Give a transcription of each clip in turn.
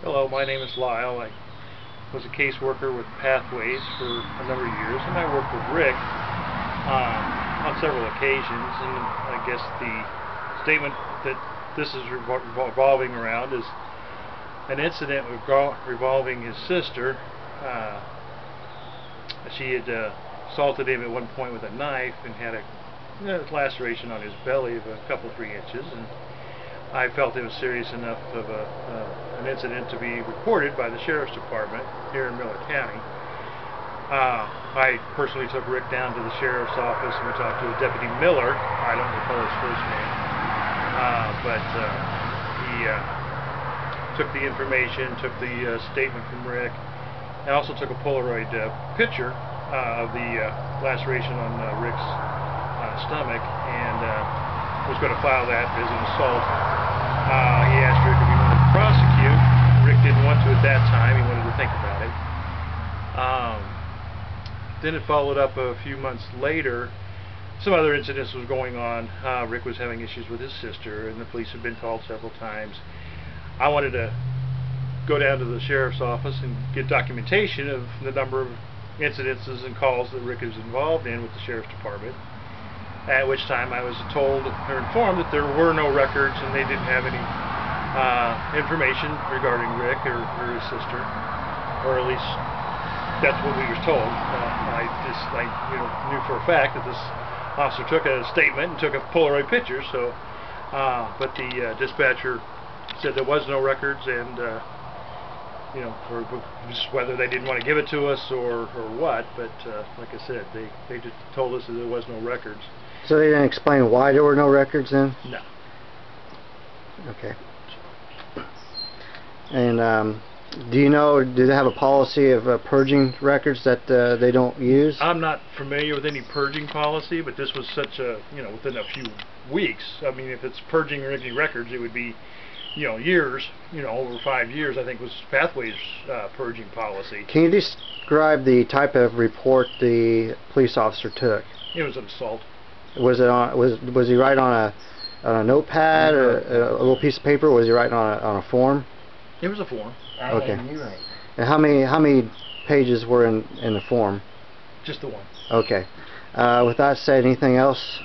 Hello, my name is Lyle. I was a caseworker with Pathways for a number of years, and I worked with Rick on several occasions. And I guess the statement that this is revolving around is an incident revolving his sister. She had assaulted him at one point with a knife and had a laceration on his belly of a couple, 3 inches. And I felt it was serious enough of an incident to be reported by the Sheriff's Department here in Miller County. I personally took Rick down to the Sheriff's office and we talked to Deputy Miller. I don't recall his first name, but he took the information, took the statement from Rick, and also took a Polaroid picture of the laceration on Rick's stomach, and was going to file that as an assault. He asked Rick if he wanted to prosecute. Rick didn't want to at that time. He wanted to think about it. Then it followed up a few months later. Some other incidents was going on. Rick was having issues with his sister, and the police had been called several times. I wanted to go down to the Sheriff's office and get documentation of the number of incidences and calls that Rick is involved in with the Sheriff's Department. At which time I was told or informed that there were no records and they didn't have any information regarding Rick or his sister, or at least that's what we were told. I knew for a fact that this officer took a statement and took a Polaroid picture. So, but the dispatcher said there was no records, and for just whether they didn't want to give it to us or what. But like I said, they just told us that there was no records. So they didn't explain why there were no records then? No. Okay. And do you know, do they have a policy of purging records that they don't use? I'm not familiar with any purging policy, but this was such a, within a few weeks. I mean, if it's purging any records, it would be, years, over 5 years, I think, was Pathways' purging policy. Can you describe the type of report the police officer took? It was an assault. Was it on? Was he writing on a notepad or a little piece of paper? Or was he writing on a form? It was a form. Okay. And how many pages were in the form? Just the one. Okay. With that said, anything else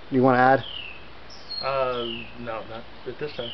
you want to add? No, not at this time.